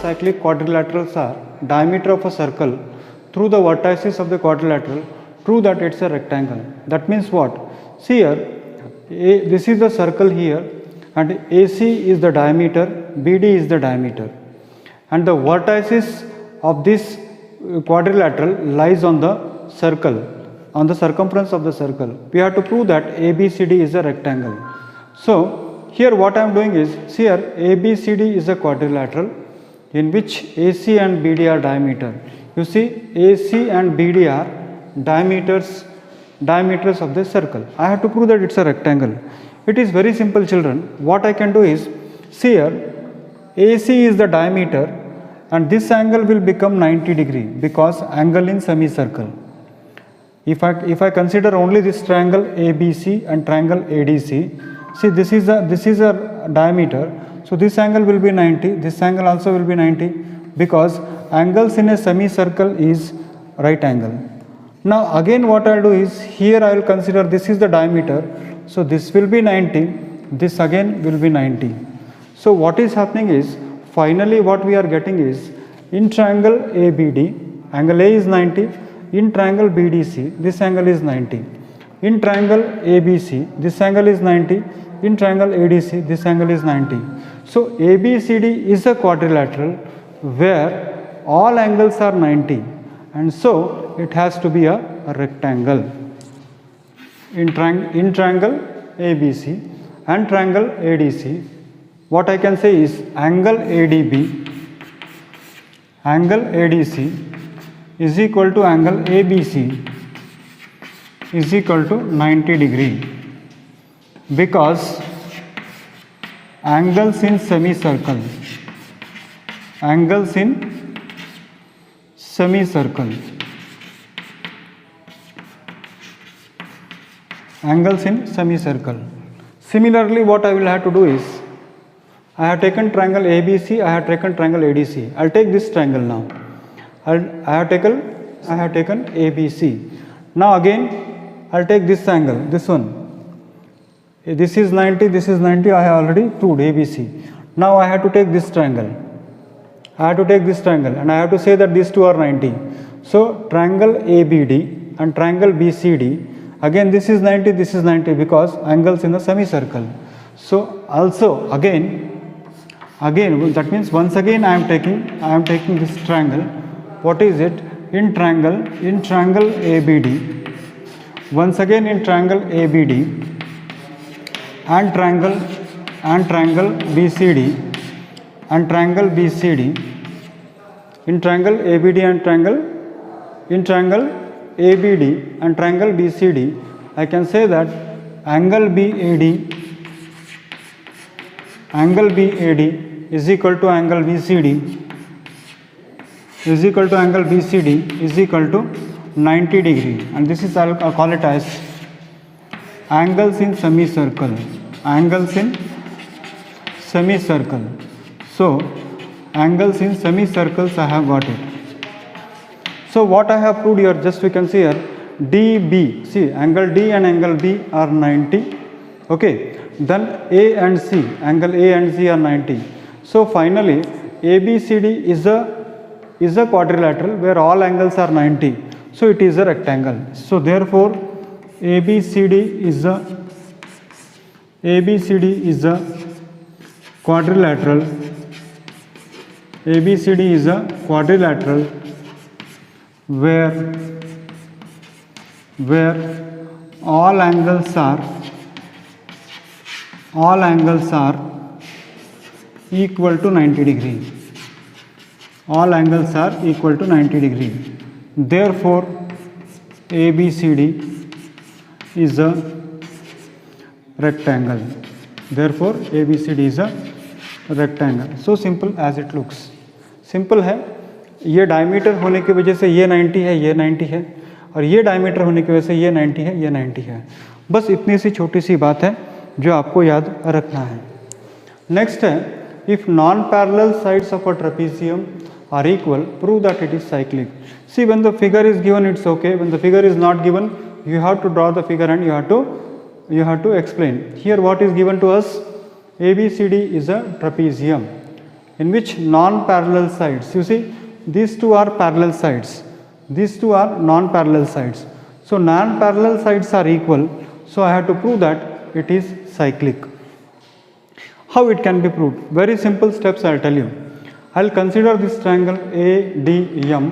cyclic quadrilaterals are diameter of a circle through the vertices of the quadrilateral, prove that it's a rectangle. That means what? See here, this is the circle here, and AC is the diameter, BD is the diameter, and the vertices of this quadrilateral lies on the circle, on the circumference of the circle. We have to prove that ABCD is a rectangle. So here what I am doing is, see here, ABCD is a quadrilateral in which AC and BD are diameter. You see, AC and BD are diameters of the circle. I have to prove that it's a rectangle. It is very simple, children. What I can do is, see here, AC is the diameter and this angle will become 90 degree because angle in semicircle. If I consider only this triangle ABC and triangle ADC, see this is a diameter, so this angle will be 90, this angle also will be 90 because angles in a semicircle is right angle. Now again what I will do is, here I will consider this is the diameter, so this will be 90, this again will be 90. So what is happening is, finally what we are getting is, in triangle ABD, angle A is 90, in triangle BDC, this angle is 90, in triangle ABC, this angle is 90, in triangle ADC, this angle is 90. So ABCD is a quadrilateral where all angles are 90, and so it has to be a rectangle. In triangle ABC and triangle ADC, what I can say is angle ADB, angle ADC is equal to angle ABC is equal to 90 degree because angles in semicircle, angles in semicircle, angles in semicircle. Similarly, what I will have to do is, I have taken triangle ABC, I have taken triangle ADC. I will take this triangle now. I have taken ABC. Now again, I will take this angle, this one. This is 90, this is 90, I have already proved ABC. Now I have to take this triangle. I have to take this triangle and I have to say that these two are 90. So triangle ABD and triangle BCD, again this is 90, this is 90 because angles in a semicircle. So also again that means once again I am taking this triangle. What is it? In triangle ABD, once again in triangle ABD and triangle BCD and triangle BCD, in triangle ABD and triangle ABD and triangle BCD, I can say that angle BAD is equal to angle BCD is equal to 90 degree, and this is, I'll call it as angles in semicircle, angles in semicircle. So angles in semicircles, I have got it. So what I have proved here, just we can see here, DB, see angle D and angle B are 90, okay, then A and C, angle A and C are 90. So finally ABCD is a quadrilateral where all angles are 90, so it is a rectangle. So therefore ABCD is a quadrilateral, ABCD is a quadrilateral where all angles are equal to 90 degree. All angles are equal to 90 degree. Therefore ABCD is a rectangle. Therefore ABCD is a rectangle. So simple as it looks. Simple है, ये diameter होने की वजह से ये 90 है, ये 90 है, और ये डायमीटर होने की वजह से ये 90 है, ये 90 है. बस इतनी सी छोटी सी बात है जो आपको याद रखना है. नेक्स्ट है, if non parallel sides of a trapezium are equal, prove that it is cyclic. See, when the figure is given, it's okay. When the figure is not given, you have to draw the figure and you have to explain. Here what is given to us? ABCD is a trapezium. in which non-parallel sides, you see these two are parallel sides, these two are non-parallel sides. So non-parallel sides are equal, so I have to prove that it is cyclic. How it can be proved? Very simple steps I will tell you. I will consider this triangle ADM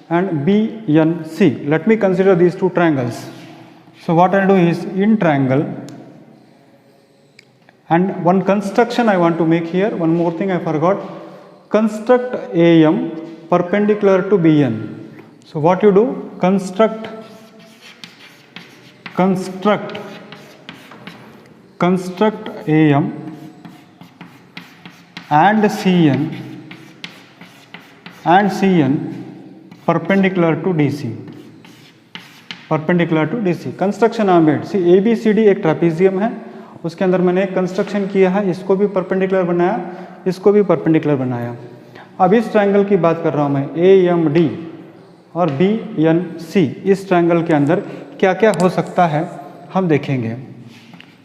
and BNC. Let me consider these two triangles. So what I will do is, in triangle, and one construction I want to make here, one more thing I forgot, construct AM perpendicular to BN. So what you do, construct AM and CN perpendicular to DC. Perpendicular to DC. Construction I made. See ABCD एक ट्रापीजियम है, उसके अंदर मैंने एक construction किया है, इसको भी परपेंडिकुलर बनाया, इसको भी परपेंडिकुलर बनाया. अब इस ट्रायंगल की बात कर रहा हूँ मैं, AMD और BNC. इस ट्रायंगल के अंदर क्या क्या हो सकता है हम देखेंगे.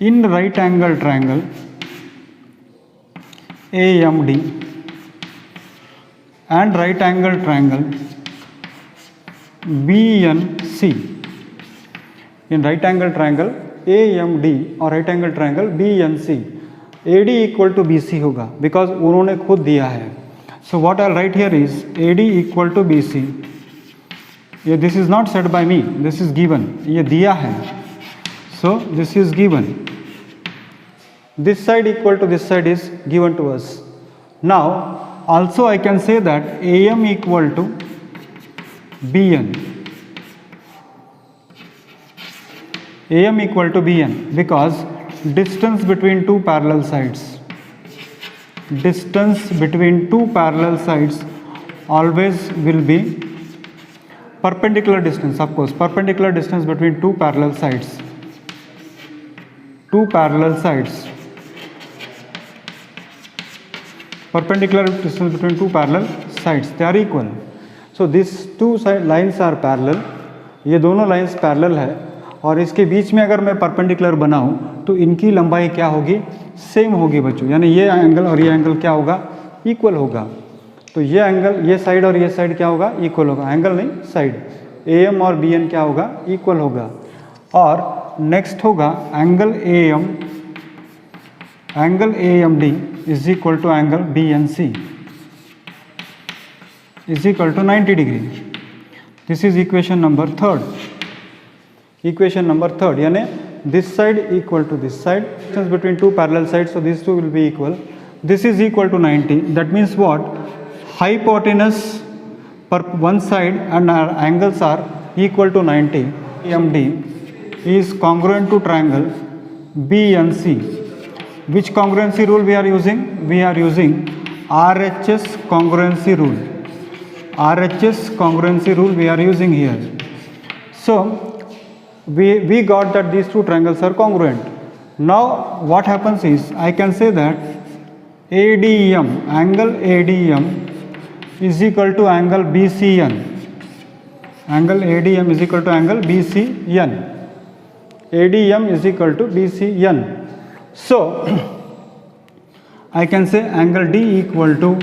In right angle triangle AMD and right angle triangle BNC. In right angle triangle AMD और right angle triangle BNC, AD equal to BC होगा, because उन्होंने खुद दिया है. So what I'll write here is AD equal to BC. ये this is not said by me, this is given, ये दिया है. So this is given. This side equal to this side is given to us. Now also I can say that AM equal to BN. AM equal to BN because distance between two parallel sides. Distance between two parallel sides always will be perpendicular distance, of course, perpendicular distance between two parallel sides. Two parallel sides. Perpendicular distance between two parallel sides, they are equal. So these two side lines are parallel. ये दोनों lines parallel है और इसके बीच में अगर मैं perpendicular बनाऊं तो इनकी लंबाई क्या होगी, सेम होगी बच्चों. यानी ये एंगल और ये एंगल क्या होगा, इक्वल होगा. तो ये एंगल, ये साइड और ये साइड क्या होगा, इक्वल होगा. एंगल नहीं, साइड. AM और BN क्या होगा, इक्वल होगा. और नेक्स्ट होगा angle AMD is equal to angle BNC is equal to 90 degree. This is equation number 3rd. Equation number 3rd, यानी this side equal to this side, distance between two parallel sides, so these two will be equal. This is equal to 90. That means what? Hypotenuse per one side and our angles are equal to 90. AMD is congruent to triangle BNC. Which congruency rule we are using? We are using RHS congruency rule. RHS congruency rule we are using here. So we got that these two triangles are congruent. Now what happens is, I can say that ADM, angle ADM is equal to angle BCN. Angle ADM is equal to angle BCN. ADM is equal to BCN. So I can say angle D equal to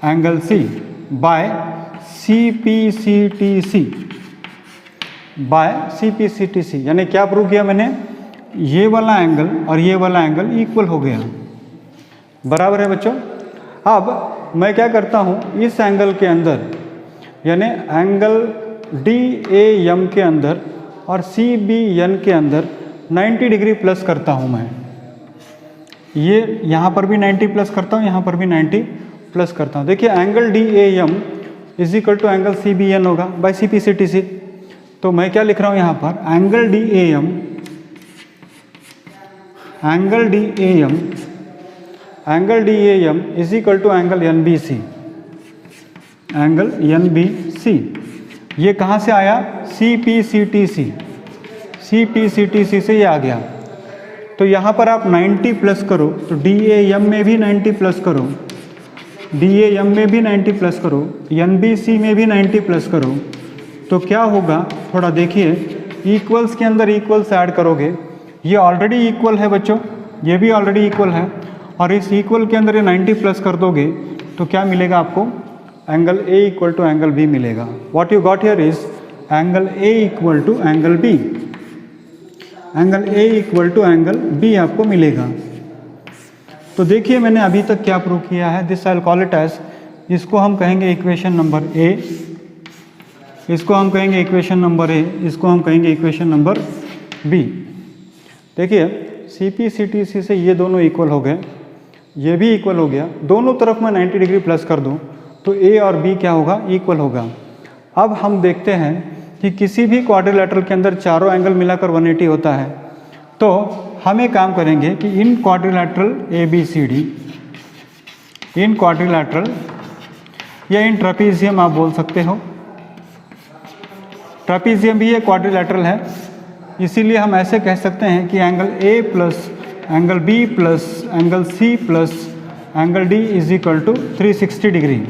angle C by CPCTC. By CPCTC. यानी क्या prove किया मैंने, ये वाला angle और ये वाला angle equal हो गया. बराबर है बच्चों. अब मैं क्या करता हूँ, इस एंगल के अंदर यानी एंगल DAM के अंदर और CBN के अंदर 90 डिग्री प्लस करता हूँ मैं. ये यहाँ पर भी 90 प्लस करता हूँ, यहाँ पर भी 90 प्लस करता हूँ. देखिए angle DAM is equal to angle CBN होगा बाय CPCTC. तो मैं क्या लिख रहा हूँ यहाँ पर, angle DAM is equal to angle NBC. Angle NBC ये कहाँ से आया, CPCTC से ये आ गया. तो यहाँ पर आप 90 प्लस करो तो DAM में भी 90 प्लस करो, DAM में भी 90 प्लस करो, NBC में भी 90 प्लस करो. तो क्या होगा, थोड़ा देखिए, इक्वल्स के अंदर इक्वल्स ऐड करोगे. ये ऑलरेडी इक्वल है बच्चों, ये भी ऑलरेडी इक्वल है. और इस इक्वल के अंदर ये 90 प्लस कर दोगे तो क्या मिलेगा आपको, angle A equal to angle B मिलेगा। What you got here is angle A equal to angle B, angle A equal to angle B आपको मिलेगा। तो देखिए मैंने अभी तक क्या प्रूव किया है, this I will call it as, इसको हम कहेंगे इक्वेशन नंबर ए, इसको हम कहेंगे इक्वेशन नंबर ए, इसको हम कहेंगे इक्वेशन नंबर बी। देखिए CP/CTC से ये दोनों इक्वल हो गए, ये भी इक्वल हो गया, दोनों तरफ मैं 90 डिग्री प्लस कर दूं तो ए और बी क्या होगा, इक्वल होगा। अब हम देखते हैं कि किसी भी क्वाड्रिलेटरल के अंदर चारों एंगल मिलाकर 180 होता है, तो हम एक काम करेंगे कि इन क्वाड्रिलेटरल ABCD, इन क्वाड्रिलेटरल या इन ट्रेपीजियम आप बोल सकते हो, ट्रेपीजियम भी ये क्वाड्रिलेटरल है, इसीलिए हम ऐसे कह सकते हैं कि angle A plus angle B plus angle C plus angle D is equal to 360 degree.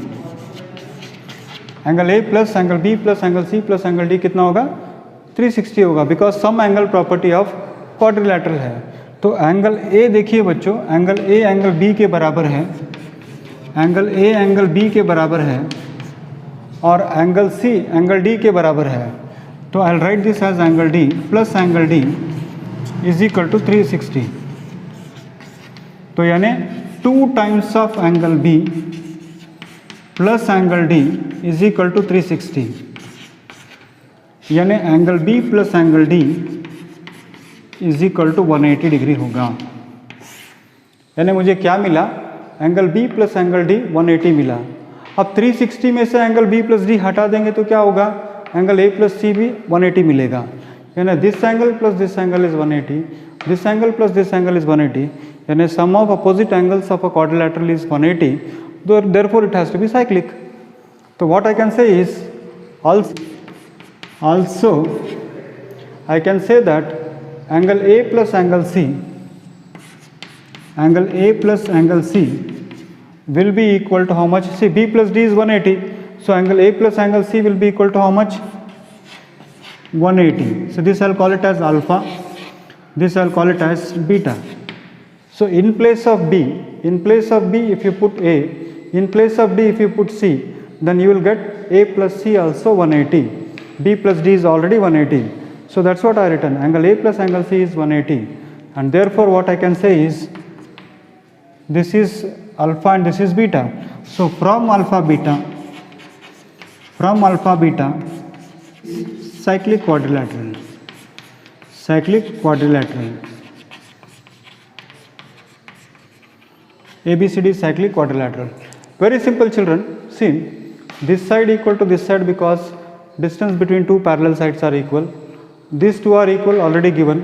Angle A plus angle B plus angle C plus angle D कितना होगा, 360 होगा, because sum angle property of quadrilateral है। तो angle A देखिए बच्चों, angle A angle B के बराबर है, एंगल A एंगल B के बराबर है और एंगल C एंगल D के बराबर है। तो I will write this as angle D plus angle D is equal to 360। तो यानी 2 times of angle B plus angle D is equal to 360, यानी angle B plus angle D is equal to 180 degree होगा। यानी मुझे क्या मिला, angle B plus angle D 180 मिला। अब 360 में से एंगल B प्लस D हटा देंगे तो क्या होगा, एंगल A प्लस C भी 180 मिलेगा। यानी this angle plus this angle is 180, this angle plus this angle is 180, यानी sum of opposite angles of a quadrilateral is 180, therefore it has to be cyclic. So what I can say is also I can say that angle A plus angle C, angle A plus angle C will be equal to how much? See, B plus D is 180, so angle A plus angle C will be equal to how much? 180. So this I'll call it as alpha, this I'll call it as beta. So in place of B, if you put A, in place of D if you put C, then you will get A plus C also 180, B plus D is already 180. So that's what I written, angle A plus angle C is 180, and therefore what I can say is this is alpha and this is beta. So from alpha beta, cyclic quadrilateral, ABCD cyclic quadrilateral. Very simple children. See, this side equal to this side because distance between two parallel sides are equal. These two are equal, already given.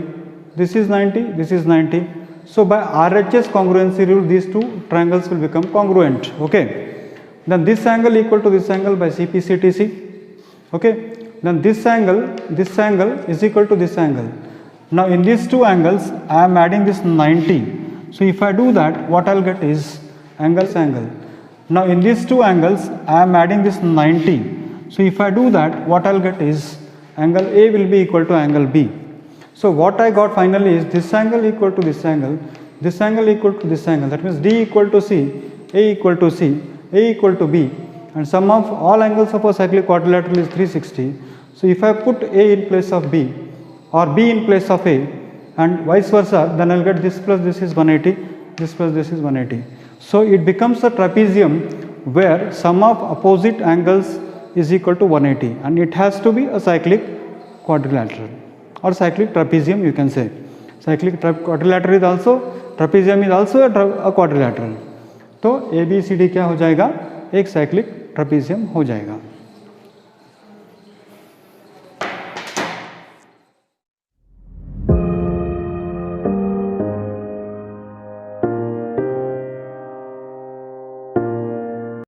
This is 90, this is 90. So by RHS congruency rule, these two triangles will become congruent. Okay. Then this angle equal to this angle by CP/CTC. Okay. Then this angle is equal to this angle. Now in these two angles, I am adding this 90. So if I do that, what I'll get is angle. Now in these two angles, I am adding this 90. So if I do that, what I'll get is angle A will be equal to angle B. So what I got finally is this angle equal to this angle equal to this angle. That means D equal to C, A equal to C, A equal to B, and sum of all angles of a cyclic quadrilateral is 360. So if I put A in place of B or B in place of A and vice versa, then I'll get this plus this is 180, this plus this is 180. So it becomes a trapezium where sum of opposite angles is equal to 180, and it has to be a cyclic quadrilateral or cyclic trapezium, you can say. Cyclic quadrilateral is also, trapezium is also a quadrilateral. तो ABCD क्या हो जाएगा, एक cyclic trapezium हो जाएगा.